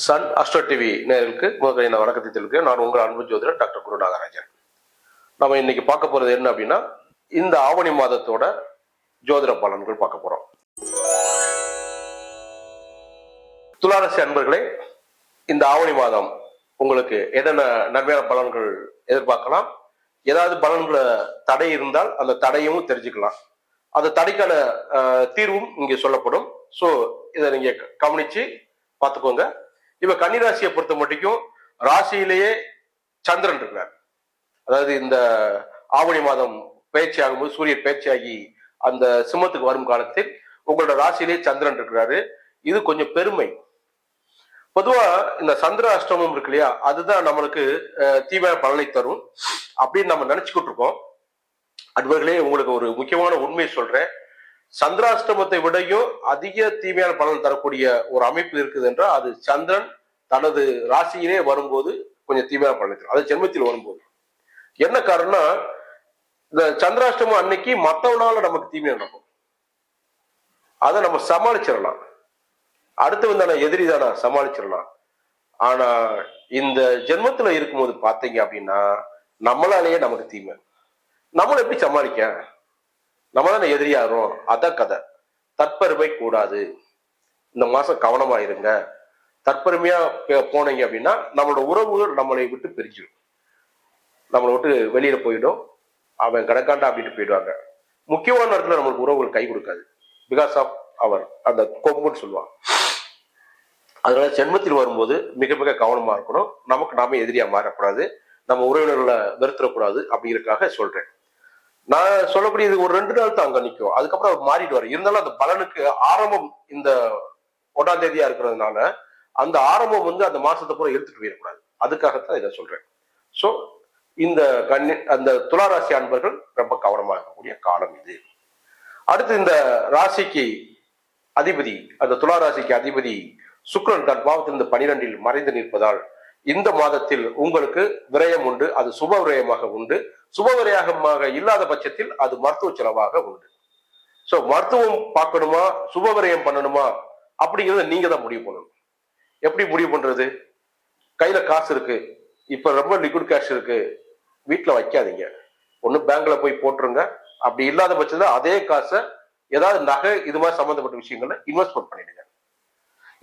Sun astro TV நேயர்களுக்கு முதல் வணக்கத்தை தெரிவிக்கிறேன். நான் உங்கள் அன்பு ஜோதிடர் டாக்டர் குரு நாகராஜன். நம்ம இன்னைக்கு பார்க்க போறது என்ன அப்படின்னா, இந்த ஆவணி மாதத்தோட ஜோதிட பலன்கள் பார்க்க போறோம். துளாராசி அன்பர்களே, இந்த ஆவணி மாதம் உங்களுக்கு என்னென்ன நன்மையான பலன்கள் எதிர்பார்க்கலாம், ஏதாவது பலன்களை தடை இருந்தால் அந்த தடையும் தெரிஞ்சுக்கலாம், அந்த தடைக்கான தீர்வும் இங்கே சொல்லப்படும். ஸோ இதை நீங்க கவனிச்சு பார்த்துக்கோங்க. இப்ப கன்னிராசியை பொறுத்த மட்டும் ராசியிலேயே சந்திரன் இருக்கிறார். அதாவது இந்த ஆவணி மாதம் பயிற்சி ஆகும்போது, சூரியன் பயிற்சியாகி அந்த சிம்மத்துக்கு வரும் காலத்தில் உங்களோட ராசியிலேயே சந்திரன் இருக்கிறாரு. இது கொஞ்சம் பெருமை. பொதுவா இந்த சந்திர அஷ்டமம் இருக்கு இல்லையா, அதுதான் நம்மளுக்கு தீவிர பலனை தரும் அப்படின்னு நம்ம நினைச்சுக்கிட்டு இருக்கோம். அன்பர்களே, உங்களுக்கு ஒரு முக்கியமான உண்மையை சொல்றேன். சந்திராஷ்டமத்தை விடையும் அதிக தீமையான பலன் தரக்கூடிய ஒரு அமைப்பு இருக்குது என்றால் அது சந்திரன் தனது ராசியிலே வரும்போது கொஞ்சம் தீமையான பலன் தரும். அது ஜென்மத்தில் வரும்போது என்ன காரணம்னா, இந்த சந்திராஷ்டமம் அன்னைக்கு மற்றவனால நமக்கு தீமை நடக்கும். அதை நம்ம சமாளிச்சிடலாம், அடுத்து வந்தான எதிரி தானே சமாளிச்சிடலாம். ஆனா இந்த ஜென்மத்துல இருக்கும்போது பாத்தீங்க அப்படின்னா நம்மளாலேயே நமக்கு தீமை. நம்மளை எப்படி சமாளிக்க, நம்மளால எதிரியாகிறோம். அதான் கதை. தற்பெருமை கூடாது. இந்த மாசம் கவனமா இருங்க. தற்பெருமையா போனீங்க அப்படின்னா நம்மளோட உறவுகள் நம்மளை விட்டு பிரிஞ்சிடும், நம்மளை விட்டு வெளியில போயிடும், அவன் கணக்காண்டா அப்படின்ட்டு போயிடுவாங்க. முக்கியமான இடத்துல நம்மளுக்கு உறவுகள் கை கொடுக்காது. பிகாஸ் ஆஃப் அவர் அந்த கொம்புன்னு சொல்லுவான். அதனால ஜென்மத்தில் வரும்போது மிக மிக கவனமா இருக்கணும். நமக்கு நாம எதிரியா மாறக்கூடாது, நம்ம உறவினர்களை வெறுத்துடக்கூடாது அப்படிங்கிறதுக்காக சொல்றேன். நான் சொல்லக்கூடியது ஒரு 2 நாள் தான் அங்க நிற்கும், அதுக்கப்புறம் அவர் மாறிடுவார். இருந்தாலும் அந்த பலனுக்கு ஆரம்பம் இந்த 1ஆம் தேதியா இருக்கிறதுனால அந்த ஆரம்பம் அந்த மாசத்தை பூரா எடுத்துட்டு போயிடக்கூடாது. அதுக்காகத்தான் இதை சொல்றேன். ஸோ இந்த அந்த துளாராசி அன்பர்கள் ரொம்ப கவனமா இருக்கக்கூடிய காலம் இது. அடுத்து இந்த ராசிக்கு அதிபதி, அந்த துளாராசிக்கு அதிபதி சுக்கிரன் தன் பாவத்திலிருந்து 12 மறைந்து நிற்பதால் இந்த மாதத்தில் உங்களுக்கு விரயம் உண்டு. அது சுப விரயமாக உண்டு. சுப விரயமாக இல்லாத பட்சத்தில் அது மருத்துவ செலவாக உண்டு. சோ மருத்துவம் பார்க்கணுமா, சுப விரயம் பண்ணணுமா அப்படிங்கிறத நீங்க தான் முடிவு பண்ணணும். எப்படி முடிவு பண்றது? கையில காசு இருக்கு, இப்ப ரொம்ப லிக்விட் கேஷ் இருக்கு, வீட்டுல வைக்காதீங்க. ஒண்ணு பேங்க்ல போய் போட்டுருங்க. அப்படி இல்லாத பட்சத்துல அதே காசை ஏதாவது நகை இது மாதிரி சம்பந்தப்பட்ட விஷயங்கள்ல இன்வெஸ்ட்மெண்ட் பண்ணிடுங்க.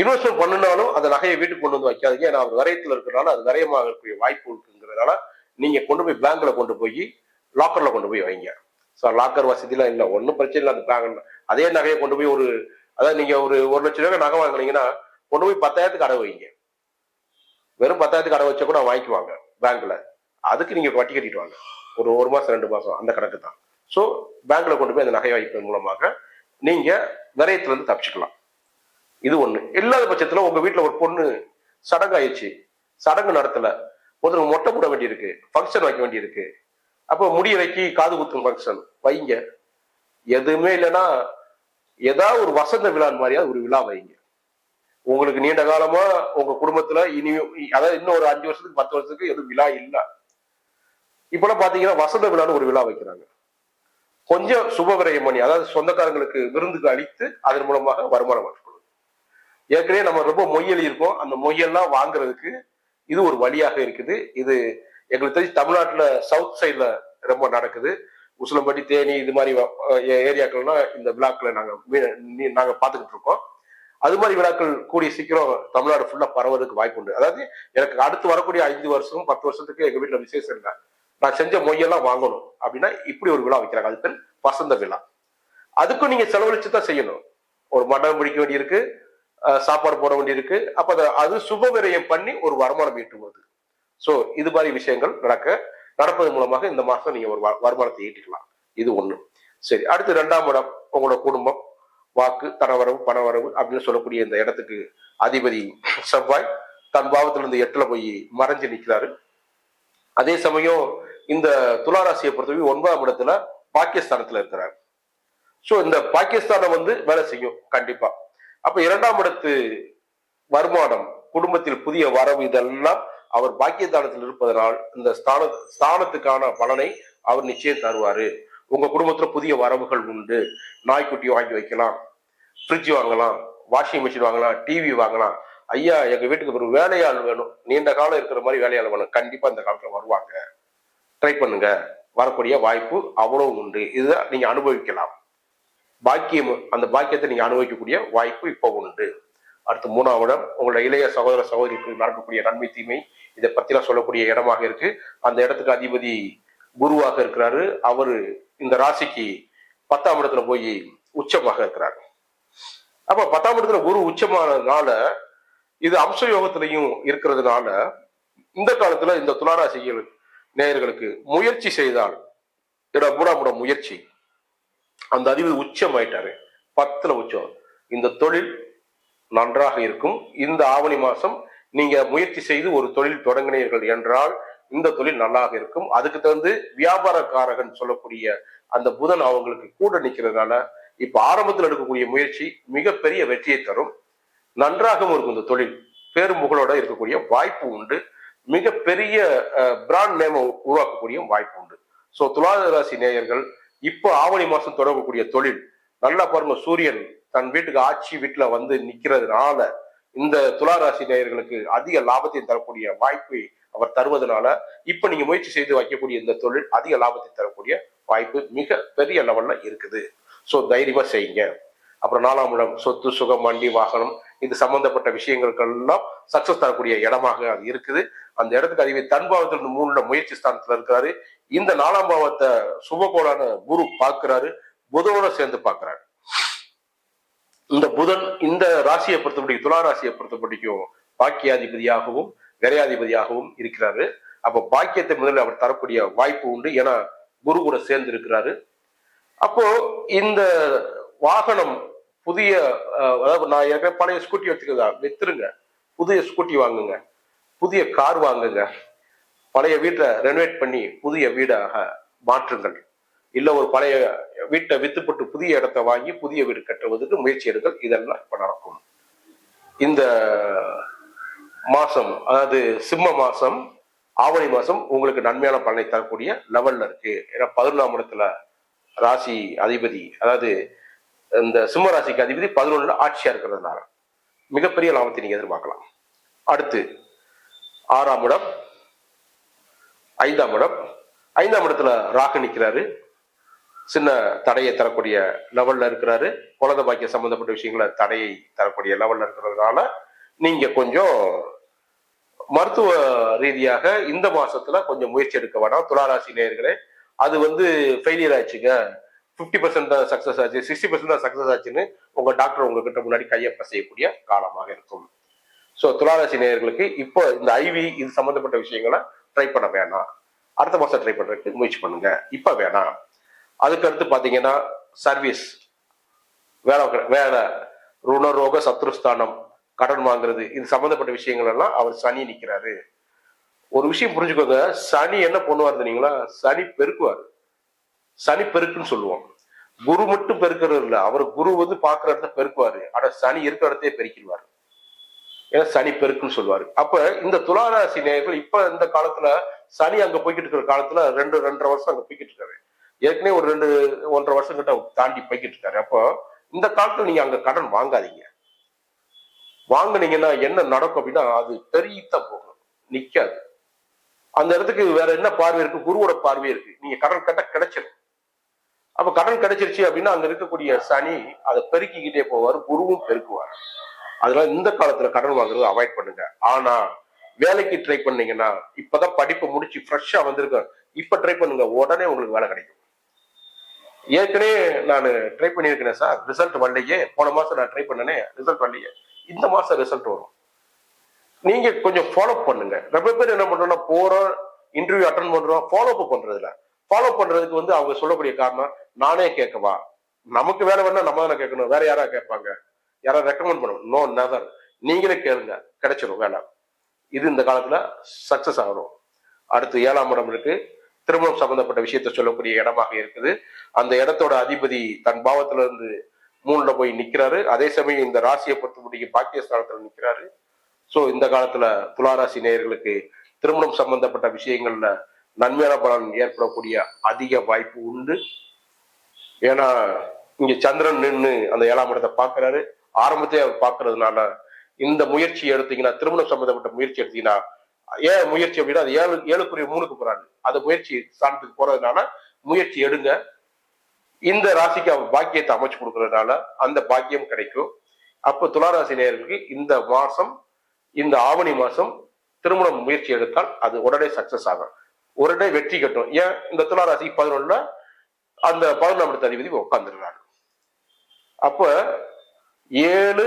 இன்வெஸ்ட்மெண்ட் பண்ணினாலும் அந்த நகையை வீட்டுக்கு கொண்டு வந்து வைக்காதீங்க. ஏன்னா அது விரயத்துல இருக்கிறனால அது விரயமாக இருக்கக்கூடிய வாய்ப்பு இருக்குங்கிறதுனால நீங்க கொண்டு போய் பேங்க்ல கொண்டு போய் லாக்கர்ல கொண்டு போய் வைங்க. சார் லாக்கர் வசதிலாம் இல்லை, ஒன்றும் பிரச்சனை இல்லை. அந்த பேங்க் அதே நகையை கொண்டு போய் அதாவது நீங்க ஒரு 1 லட்சம் ரூபாய் நகை வாங்கினீங்கன்னா கொண்டு போய் 10,000க்கு அடை வைங்க. வெறும் 10,000க்கு அடை வச்சா கூட வாங்கிக்குவாங்க பேங்க்ல. அதுக்கு நீங்க வட்டி கட்டிட்டு வாங்க, ஒரு மாசம் 2 மாசம் அந்த கணக்கு தான். ஸோ பேங்க்ல கொண்டு போய் அந்த நகையை வைப்பதன் மூலமாக நீங்க விரயத்துல இருந்து தப்பிச்சுக்கலாம். இது ஒண்ணு. இல்லாத பட்சத்துல உங்க வீட்டுல ஒரு பொண்ணு சடங்காயிடுச்சு, சடங்கு நடத்தல, ஒருத்தர் மொட்டை போட வேண்டியிருக்கு, ஃபங்க்ஷன் வைக்க வேண்டியிருக்கு, அப்போ முடிய வைக்கி காது குத்தும் ஃபங்க்ஷன் வைங்க. எதுவுமே இல்லைன்னா ஏதாவது ஒரு வசந்த விழா மாதிரியா ஒரு விழா வைங்க. உங்களுக்கு நீண்ட காலமா உங்க குடும்பத்துல அதாவது இன்னும் ஒரு 5 வருஷத்துக்கு 10 வருஷத்துக்கு எதுவும் விழா இல்லை. இப்பெல்லாம் பாத்தீங்கன்னா வசந்த விழான்னு ஒரு விழா வைக்கிறாங்க. கொஞ்சம் சுப விரயம் பண்ணி, அதாவது சொந்தக்காரங்களுக்கு விருந்துக்கு அளித்து அதன் மூலமாக வருமானம் வரும். ஏற்கனவே நம்ம ரொம்ப மொய்யல் இருக்கோம், அந்த மொய்யெல்லாம் வாங்குறதுக்கு இது ஒரு வழியாக இருக்குது. இது எங்களுக்கு தெரிஞ்சு தமிழ்நாட்டுல சவுத் சைட்ல ரொம்ப நடக்குது. உசிலம்பட்டி, தேனி இது மாதிரி ஏரியாக்கள்னா இந்த விழாக்களை நாங்க பார்த்துக்கிட்டு இருக்கோம். அது மாதிரி விழாக்கள் கூடிய சீக்கிரம் தமிழ்நாடு ஃபுல்லா பரவதுக்கு வாய்ப்பு உண்டு. அதாவது எனக்கு அடுத்து வரக்கூடிய 5 வருஷம் 10 வருஷத்துக்கு எங்க வீட்டுல விசேஷம் இல்லை, நான் செஞ்ச மொய்யெல்லாம் வாங்கணும் அப்படின்னா இப்படி ஒரு விழா வைக்கிறாங்க. அது பேர் வசந்த விழா. அதுக்கும் நீங்க செலவழிச்சு தான் செய்யணும். ஒரு மண்டபம் பிடிக்க வேண்டியிருக்கு, சாப்பாடு போட வேண்டியிருக்கு. அப்ப அது சுப விரயம் பண்ணி ஒரு வருமானம் ஈட்டுவது. சோ இது மாதிரி விஷயங்கள் நடப்பது மூலமாக இந்த மாசம் நீங்க ஒரு வருமானத்தை ஈட்டிக்கலாம். இது ஒண்ணு. சரி, அடுத்து 2ஆம் இடம் உங்களோட குடும்பம், வாக்கு, தனவரவு, பணவரவு அப்படின்னு சொல்லக்கூடிய இந்த இடத்துக்கு அதிபதி செவ்வாய் தன் பாவத்திலிருந்து 8ல போய் மறைஞ்சு நிற்கிறாரு. அதே சமயம் இந்த துளாராசியை பொறுத்தவரை 9ஆம் இடத்துல பாகிஸ்தானத்துல இருக்கிறார். சோ இந்த பாகிஸ்தானம் வேலை செய்யும் கண்டிப்பா. அப்ப 2ஆம் இடத்து வருமானம், குடும்பத்தில் புதிய வரவு, இதெல்லாம் அவர் பாக்கியஸ்தானத்தில் இருப்பதனால் இந்த ஸ்தானத்துக்கான பலனை அவர் நிச்சயம் தருவாரு. உங்க குடும்பத்துல புதிய வரவுகள் உண்டு. நாய்க்குட்டி வாங்கி வைக்கலாம், ஃப்ரிட்ஜ் வாங்கலாம், வாஷிங் மிஷின் வாங்கலாம், டிவி வாங்கலாம். ஐயா எங்க வீட்டுக்கு ஒரு வேலையாள் வேணும், நீண்ட காலம் இருக்கிற மாதிரி வேலையாள் வேணும், கண்டிப்பா இந்த காலத்துல வருவாங்க, ட்ரை பண்ணுங்க, வரக்கூடிய வாய்ப்பு அவ்வளவு உண்டு. இதுதான் நீங்க அனுபவிக்கலாம். பாக்கியம், அந்த பாக்கியத்தை நீங்க அனுபவிக்கக்கூடிய வாய்ப்பு இப்போ உண்டு. அடுத்து 3ஆம் இடம் உங்களுடைய இளைய சகோதர சகோதரிக்கு நடக்கக்கூடிய நன்மை தீமை இதை பத்திலாம் சொல்லக்கூடிய இடமாக இருக்கு. அந்த இடத்துக்கு அதிபதி குருவாக இருக்கிறாரு. அவரு இந்த ராசிக்கு 10ஆம் இடத்துல போய் உச்சமாக இருக்கிறார். அப்ப 10ஆம் இடத்துல குரு உச்சமானதுனால இது அம்ச யோகத்திலையும் இருக்கிறதுனால இந்த காலத்துல இந்த துளாராசிகள் நேயர்களுக்கு முயற்சி செய்தால் 3ஆம் இடம் முயற்சி, அந்த அதிபதி உச்சம் ஆயிட்டாரு, 10ல உச்சம். இந்த தொழில் நன்றாக இருக்கும். இந்த ஆவணி மாசம் நீங்க முயற்சி செய்து ஒரு தொழில் தொடங்கினீர்கள் என்றால் இந்த தொழில் நல்லாக இருக்கும். அதுக்கு தகுந்து வியாபாரக்காரகன் சொல்லக்கூடிய அந்த புதன் அவங்களுக்கு கூட நிக்கிறதுனால இப்ப ஆரம்பத்தில் எடுக்கக்கூடிய முயற்சி மிகப்பெரிய வெற்றியை தரும். நன்றாகவும் இருக்கும். இந்த தொழில் பேரும் புகழோட இருக்கக்கூடிய வாய்ப்பு உண்டு. மிகப்பெரிய பிராண்ட் நேம் உருவாக்கக்கூடிய வாய்ப்பு உண்டு. சோ துளாராசி நேயர்கள் இப்போ ஆவணி மாசம் தொடங்கக்கூடிய தொழில் நல்லா பாருங்க. சூரியன் தன் வீட்டுக்கு ஆட்சி வீட்டுல வந்து நிக்கிறதுனால இந்த துளாராசி நேயர்களுக்கு அதிக லாபத்தை தரக்கூடிய வாய்ப்பை அவர் தருவதனால இப்ப நீங்க முயற்சி செய்து வைக்கக்கூடிய இந்த தொழில் அதிக லாபத்தை தரக்கூடிய வாய்ப்பு மிக பெரிய லெவல்ல இருக்குது. சோ தைரியமா செய்யுங்க. அப்புறம் 4ஆம் இடம் சொத்து சுகம் வண்டி வாகனம் இது சம்பந்தப்பட்ட விஷயங்களுக்கெல்லாம் சக்சஸ் தரக்கூடிய இடமாக அது இருக்குது. அந்த இடத்துக்கு அதிபதி தன் பாவத்துல 3 முயற்சி ஸ்தானத்துல இருக்கிறாரு. இந்த 4ஆம் பாவத்தை சுபகோளான குரு பார்க்கிறாரு, புதனோட சேர்ந்து பார்க்கிறாரு. இந்த புதன் இந்த ராசியை பொறுத்தபடிக்கும் துளாராசியை பொறுத்தபடிக்கும் பாக்கியாதிபதியாகவும் விரையாதிபதியாகவும் இருக்கிறாரு. அப்ப பாக்கியத்தை முதலில் அவர் தரக்கூடிய வாய்ப்பு உண்டு. ஏன்னா குரு கூட சேர்ந்து இருக்கிறாரு. அப்போ இந்த வாகனம் புதிய, அதாவது நான் ஏற்கனவே பழைய ஸ்கூட்டி வச்சுக்கிறதா வித்துருங்க, புதிய ஸ்கூட்டி வாங்குங்க, புதிய கார் வாங்குங்க, பழைய வீட்டை ரெனோவேட் பண்ணி புதிய வீடாக மாற்றுங்கள். இல்ல ஒரு பழைய வீட்டை வித்துப்பட்டு புதிய இடத்தை வாங்கி புதிய வீடு கட்டுவதற்கு முயற்சி எடுங்கள். இதெல்லாம் இப்ப நடக்கும். இந்த மாசம், அதாவது சிம்ம மாசம் ஆவணி மாசம் உங்களுக்கு நன்மையான பலனை தரக்கூடிய லெவல்ல இருக்கு. ஏன்னா 11ஆம் இடத்துல ராசி அதிபதி, அதாவது இந்த சிம்ம ராசிக்கு அதிபதி 11ல ஆட்சியா இருக்கிறதுனால மிகப்பெரிய லாபத்தை நீங்க எதிர்பார்க்கலாம். அடுத்து 6ஆம் இடம் 5ஆம் இடம் 5ஆம் இடத்துல ராகு நிற்கிறாரு. சின்ன தடையை தரக்கூடிய லெவல்ல இருக்கிறாரு. குழந்தை பாக்கிய சம்பந்தப்பட்ட விஷயங்கள தடையை தரக்கூடிய லெவல்ல இருக்கிறதுனால நீங்க கொஞ்சம் மருத்துவ ரீதியாக இந்த மாசத்துல கொஞ்சம் முயற்சி எடுக்க வேணாம் துளாராசி நேயர்களே. அது ஃபெயிலியர் ஆயிடுச்சுங்க, 50% தான் சக்சஸ் ஆச்சு, 60% தான் சக்சஸ் ஆச்சுன்னு உங்க டாக்டர் உங்ககிட்ட முன்னாடி கையப்ப செய்யக்கூடிய காலமாக இருக்கும். ஸோ துளாராசி நேயர்களுக்கு இப்போ இந்த ஐவி இது சம்பந்தப்பட்ட விஷயங்களை ட்ரை பண்ண வேணாம். அடுத்த மாசம் ட்ரை பண்றதுக்கு முயற்சி பண்ணுங்க, இப்ப வேணாம். அதுக்கு அடுத்து பாத்தீங்கன்னா சர்வீஸ், வேலை, ருணரோக சத்ருஸ்தானம், கடன் வாங்குறது, இது சம்பந்தப்பட்ட விஷயங்கள் எல்லாம் அவர் சனி நிக்கிறாரு. ஒரு விஷயம் புரிஞ்சுக்கோங்க, சனி என்ன பண்ணுவார் தெரியுங்களா? சனி பெருக்குவார். சனி பெருக்குன்னு சொல்லுவோம். குரு மட்டும் பெருக்கிறது இல்ல, அவர் குரு பாக்குற இடத்த பெருக்குவாரு. ஆனா சனி இருக்கிற இடத்தையே பெருக்கிடுவாரு. ஏன்னா சனி பெருக்குன்னு சொல்லுவாரு. அப்ப இந்த துளாராசி நேயர்கள் இப்ப இந்த காலத்துல சனி அங்க போய்கிட்டு இருக்கிற காலத்துல 2-2.5 வருஷம் அங்க போய்கிட்டு இருக்காரு. ஏற்கனவே ஒரு 2-1.5 வருஷம் கிட்ட தாண்டி போய்கிட்டு இருக்காரு. அப்போ இந்த காலத்துல நீங்க அங்க கடன் வாங்காதீங்க. வாங்கினீங்கன்னா என்ன நடக்கும் அப்படின்னா அது பெரியத்தான் போகும், நிக்காது. அந்த இடத்துக்கு வேற என்ன பார்வை இருக்கு? குருவோட பார்வை இருக்கு. நீங்க கடன் கட்ட கிடைச்சிடும். அப்ப கடன் கிடைச்சிருச்சு அப்படின்னா அங்க இருக்கக்கூடிய சனி அதை பெருக்கிக்கிட்டே போவார், குருவும் பெருக்குவார். அதனால இந்த காலத்துல கடன் வாங்குறது அவாய்ட் பண்ணுங்க. ஆனா வேலைக்கு ட்ரை பண்ணீங்கன்னா, இப்பதான் படிப்பு முடிச்சு ஃப்ரெஷ்ஷா வந்திருக்கேன், இப்ப ட்ரை பண்ணுங்க, உடனே உங்களுக்கு வேலை கிடைக்கும். ஏற்கனவே நான் ட்ரை பண்ணியிருக்கிறேன் சார், ரிசல்ட் வரலையே, போன மாசம் நான் ட்ரை பண்ணனே ரிசல்ட் வரலையே, இந்த மாசம் ரிசல்ட் வரும். நீங்க கொஞ்சம் ஃபாலோ பண்ணுங்க. ரொம்ப பேர் என்ன பண்றோம்னா, போறோம் இன்டர்வியூ அட்டன் பண்றோம், ஃபாலோ அப் பண்றதுல ஃபாலோ பண்றதுக்கு அவங்க சொல்லக்கூடிய காரணம், நானே கேட்கவா, நமக்கு வேலை வேணா நம்ம தானே கேட்கணும், வேற யாரா கேட்பாங்க, யாராவது ரெக்கமெண்ட் பண்ணணும்? No, never. நீங்களே கேளுங்க, கிடைச்சிடும் வேலை. இது இந்த காலத்துல சக்சஸ் ஆகணும். அடுத்து 7ஆம் இடம் இருக்கு, திருமணம் சம்பந்தப்பட்ட விஷயத்த சொல்லக்கூடிய இடமாக இருக்குது. அந்த இடத்தோட அதிபதி தன் பாவத்துல இருந்து 3ல போய் நிக்கிறாரு. அதே சமயம் இந்த ராசியை பொறுத்தபடிக்கு பாக்கியஸ்தானத்துல நிக்கிறாரு. சோ இந்த காலத்துல துளாராசி நேயர்களுக்கு திருமணம் சம்பந்தப்பட்ட விஷயங்கள்ல நன்மையான பலன் ஏற்படக்கூடிய அதிக வாய்ப்பு உண்டு. ஏன்னா இங்க சந்திரன் நின்று அந்த 7ஆம் இடத்தை பாக்குறாரு. ஆரம்பத்தையே அவர் பாக்குறதுனால இந்த முயற்சி எடுத்தீங்கன்னா, திருமணம் சம்பந்தப்பட்ட முயற்சி எடுத்தீங்கன்னா, ஏன் முயற்சி அப்படின்னா அது 7 3க்கு போறாரு. அந்த முயற்சி ஸ்தானத்துக்கு போறதுனால முயற்சி எடுங்க. இந்த ராசிக்கு அவர் பாக்கியத்தை அமைச்சு கொடுக்கறதுனால அந்த பாக்கியம் கிடைக்கும். அப்ப துளாராசி நேயர்களுக்கு இந்த மாசம், இந்த ஆவணி மாசம் திருமணம் முயற்சி எடுத்தால் அது உடனே சக்சஸ் ஆகும், உடனே வெற்றி கட்டும். ஏன் இந்த துளாராசி 11ல அந்த 11ஆம் இடத்து அதிபதி உட்கார்ந்துருக்காரு. அப்ப 7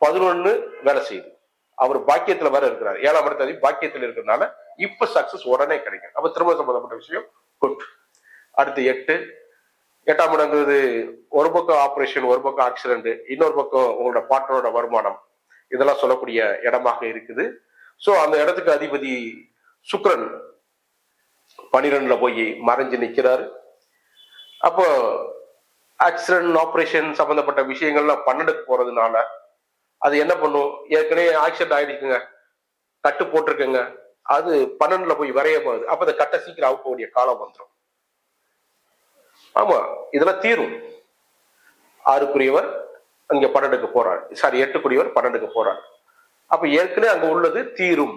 11 வேலை செய்யுது. அவர் பாக்கியத்துல வேற இருக்கிறார். 7ஆம் இடத்து அதிபதி பாக்கியத்தில் இருக்கிறதுனால இப்ப சக்சஸ் உடனே கிடைக்கும். அப்ப திருமணம் சம்பந்தப்பட்ட விஷயம் குட். அடுத்து 8ஆம் இடங்கிறது ஒரு பக்கம் ஆபரேஷன், ஒரு பக்கம் ஆக்சிடென்ட், இன்னொரு பக்கம் உங்களோட பார்ட்னரோட வருமானம், இதெல்லாம் சொல்லக்கூடிய இடமாக இருக்குது. சோ அந்த இடத்துக்கு அதிபதி சுக்கிரன் 12ல போய் மறைஞ்சு நிக்கிறாரு. அப்போ ஆக்சிடென்ட் ஆபரேஷன் சம்பந்தப்பட்ட விஷயங்கள்லாம் 12க்கு போறதுனால அது என்ன பண்ணும், ஏற்கனவே ஆக்சிடென்ட் ஆயிடுச்சுங்க, கட்டு போட்டிருக்குங்க, அது 12ல போய் வரைய போகுது. அப்ப அந்த கட்டை சீக்கிரம் அவுக்கக்கூடிய காலம் வந்துடும். ஆமா, இதெல்லாம் தீரும். 6க்குரியவர் அங்க 12க்கு போறாரு, சாரி 8க்குரியவர் 12க்கு போறாரு. அப்ப ஏற்கனவே அங்க உள்ளது தீரும்.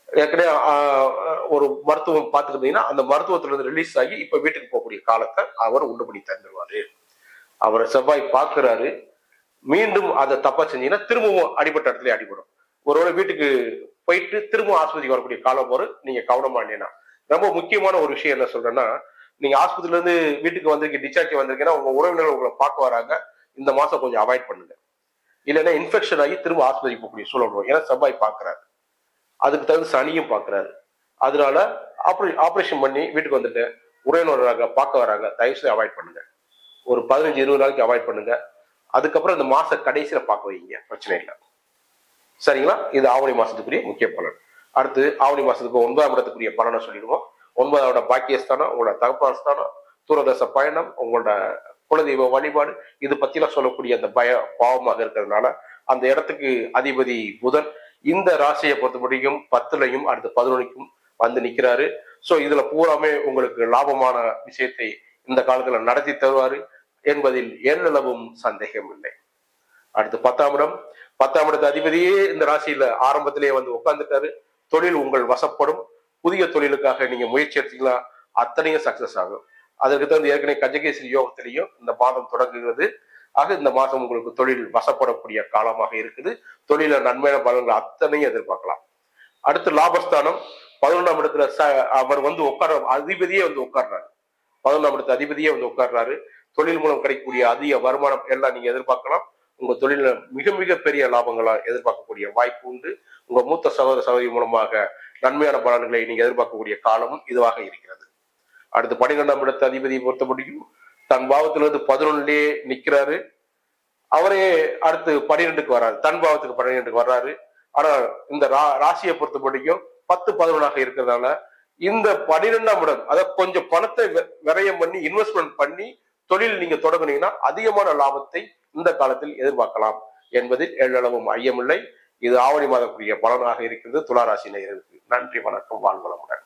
ஏற்கனவே ஒரு மருத்துவம் பார்த்துக்கிட்டீங்கன்னா அந்த மருத்துவத்துல இருந்து ரிலீஸ் ஆகி இப்ப வீட்டுக்கு போகக்கூடிய காலத்தை அவர் உண்டு பண்ணி தந்துருவாரு. அவரை செவ்வாய் பார்க்கிறாரு. மீண்டும் அதை தப்பா செஞ்சீங்கன்னா திரும்பவும் அடிபட்ட இடத்துல அடிபடும். ஒருவேளை வீட்டுக்கு போயிட்டு திரும்ப ஆஸ்பத்திரிக்கு வரக்கூடிய காலம் வரும். நீங்க கவனமா இல்லைன்னா ரொம்ப முக்கியமான ஒரு விஷயம் என்ன சொல்றேன்னா, நீங்க ஆஸ்பத்திரில இருந்து வீட்டுக்கு வந்திருக்க டிஸ்சார்ஜ் வந்திருக்கீங்கன்னா உங்க உறவினர்கள் உங்களை பார்க்க வராங்க, இந்த மாசம் கொஞ்சம் அவாய்ட் பண்ணுங்க. இல்லைன்னா இன்ஃபெக்ஷன் ஆகி திரும்ப ஆஸ்பத்திரிக்கு போகக்கூடிய சூழல் வரும். ஏன்னா செவ்வாய் பார்க்கிறாரு, அதுக்கு தகுந்த சனியும் பார்க்கிறாரு. அதனால ஆபரேஷன் பண்ணி வீட்டுக்கு வந்துட்டு உறவினராக பார்க்க வராங்க, தயவுசெய்து அவாய்ட் பண்ணுங்க. ஒரு 15-20 நாளைக்கு அவாய்ட் பண்ணுங்க. அதுக்கப்புறம் இந்த மாச கடைசியில பார்க்க வைங்க, பிரச்சனை இல்லை. சரிங்களா? இது ஆவணி மாசத்துக்குரிய முக்கிய பலன். அடுத்து ஆவணி மாசத்துக்கு 9ஆம் இடத்துக்குரிய பலனை சொல்லிடுவோம். 9ஆவோட பாக்கியஸ்தானம், உங்களோட தகப்பாஸ்தானம், தூரதச பயணம், உங்களோட குலதெய்வ வழிபாடு, இது பத்திலாம் சொல்லக்கூடிய அந்த பாவமாக இருக்கிறதுனால அந்த இடத்துக்கு அதிபதி புதன் இந்த ராசியை பொறுத்த முடியும் 10லையும் அடுத்து 11க்கும் வந்து நிக்கிறாரு. சோ இதுல பூராமே உங்களுக்கு லாபமான விஷயத்தை இந்த காலத்துல நடத்தி தருவாரு என்பதில் எல்லளவும் சந்தேகம் இல்லை. அடுத்து 10ஆம் இடம், 10ஆம் இடத்து அதிபதியே இந்த ராசியில ஆரம்பத்திலேயே வந்து உட்கார்ந்துட்டாரு. தொழில் உங்கள் வசப்படும். புதிய தொழிலுக்காக நீங்க முயற்சி எடுத்தீங்களா அத்தனையும் சக்சஸ் ஆகும். அதற்கு தகுந்த ஏற்கனவே கஜகேசரி யோகத்திலையும் இந்த மாதம் தொடங்குகிறது. ஆக இந்த மாதம் உங்களுக்கு தொழில் வசப்படக்கூடிய காலமாக இருக்குது. தொழில நன்மையான பலன்கள் அத்தனையும் எதிர்பார்க்கலாம். அடுத்து லாபஸ்தானம் 11ஆம் இடத்துல அவர் வந்து அதிபதியே வந்து உட்கார்றாரு. 11ஆம் இடத்து அதிபதியே வந்து உட்கார்றாரு. தொழில் மூலம் கிடைக்கக்கூடிய அதிக வருமானம் எல்லாம் நீங்க எதிர்பார்க்கலாம். உங்க தொழில மிக மிக பெரிய லாபங்களா எதிர்பார்க்கக்கூடிய வாய்ப்பு உண்டு. உங்க மூத்த சகோதர சகோதரி மூலமாக நன்மையான பலன்களை நீங்க எதிர்பார்க்கக்கூடிய காலமும் இதுவாக இருக்கிறது. அடுத்து 12ஆம் இடத்து அதிபதியை பொறுத்த முடியும் தன் பாவத்திலிருந்து 11லேயே நிக்கிறாரு. அவரே அடுத்து 12க்கு வர்றாரு, தன் பாவத்துக்கு 12க்கு வர்றாரு. ஆனா இந்த ராசியை பொறுத்த முடியும் 10-11ஆக இருக்கிறதுனால இந்த 12ஆம் இடம், அதாவது கொஞ்சம் பணத்தை விரயம் பண்ணி இன்வெஸ்ட்மெண்ட் பண்ணி தொழில் நீங்க தொடங்குனீங்கன்னா அதிகமான லாபத்தை இந்த காலத்தில் எதிர்பார்க்கலாம் என்பதில் எல்லளவும் ஐயமில்லை. இது ஆவணி மாதக்கூடிய பலனாக இருக்கிறது துளாராசி நேயர்களுக்கு. நன்றி, வணக்கம், வாழ்வளமுடன்.